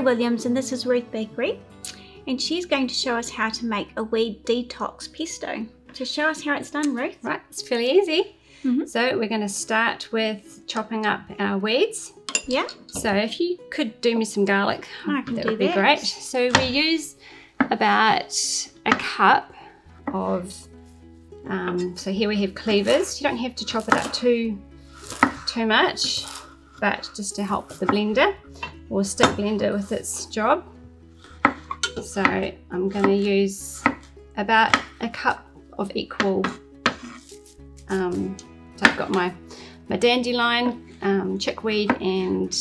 Williams, and this is Ruth Bakery, and she's going to show us how to make a weed detox pesto. So show us how it's done, Ruth. Right, it's fairly easy. So we're going to start with chopping up our weeds. Yeah. So if you could do me some garlic, that would be great. So we use about a cup of, so here we have cleavers. You don't have to chop it up too much, but just to help the blender or stick blender with its job. So I'm going to use about a cup of equal, so I've got my dandelion, chickweed and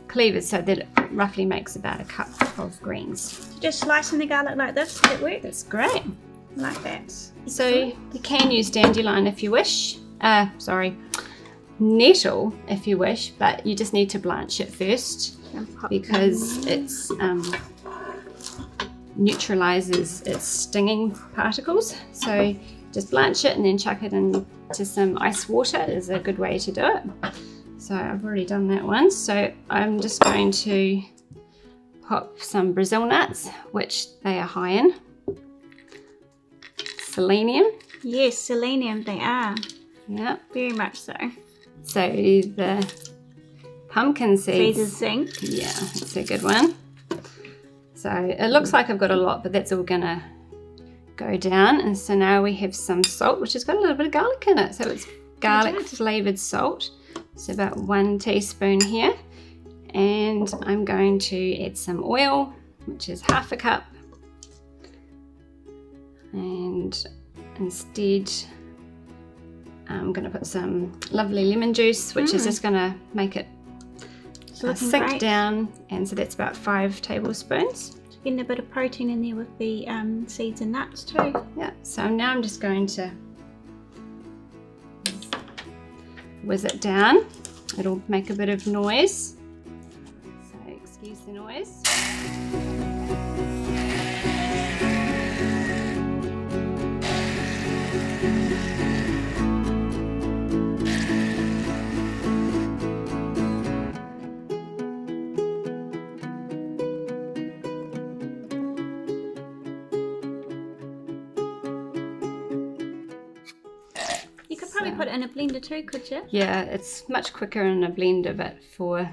cleavers, so that it roughly makes about a cup of greens. Just slicing the garlic like this, does it work? That's great. Like that. So you can use dandelion if you wish, nettle if you wish, but you just need to blanch it first because it's neutralizes its stinging particles. So just blanch it and then chuck it into some ice water is a good way to do it. So I've already done that one. So I'm just going to pop some Brazil nuts, which they are high in. Selenium. Yes, selenium they are. Yeah. Very much so. So the pumpkin seeds. Zinc. Yeah, that's a good one. So it looks like I've got a lot, but that's all gonna go down. And so now we have some salt, which has got a little bit of garlic in it. So it's garlic flavored salt. So about 1 teaspoon here. And I'm going to add some oil, which is half a cup. And instead, I'm going to put some lovely lemon juice, which is just going to make it sink down. And so that's about 5 tablespoons. Getting a bit of protein in there with the seeds and nuts too. Yeah, so now I'm just going to whiz it down. It'll make a bit of noise. So excuse the noise. You could probably put it in a blender too, could you? Yeah, it's much quicker in a blender, but for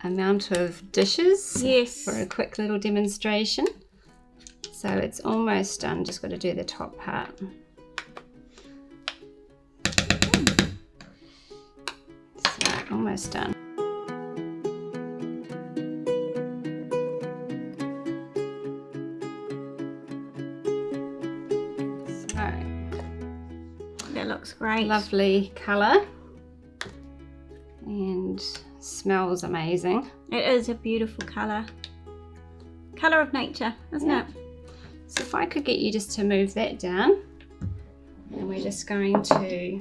amount of dishes, yes, for a quick little demonstration. So it's almost done, just got to do the top part. So almost done. That looks great. Lovely colour and smells amazing. It is a beautiful colour. Colour of nature, isn't it? So if I could get you just to move that down, and we're just going to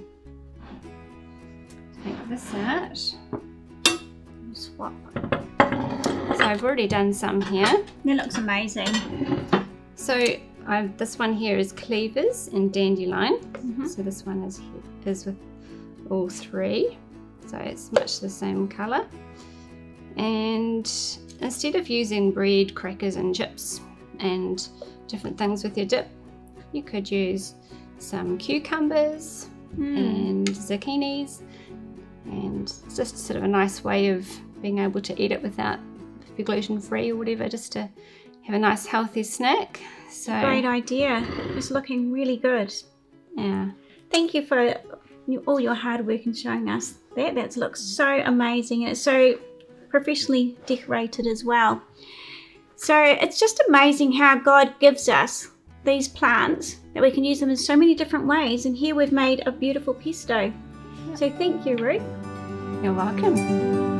take this out. Swap. So I've already done some here. That looks amazing. So this one here is cleavers and dandelion. So this one is with all 3. So it's much the same colour. And instead of using bread, crackers and chips and different things with your dip, you could use some cucumbers and zucchinis, and it's just sort of a nice way of being able to eat it without, if you're gluten free or whatever, just to have a nice healthy snack. So great idea. It's looking really good. Yeah. Thank you for all your hard work in showing us that. That looks so amazing, and it's so professionally decorated as well. So it's just amazing how God gives us these plants, that we can use them in so many different ways, and here we've made a beautiful pesto. So thank you, Ruth. You're welcome.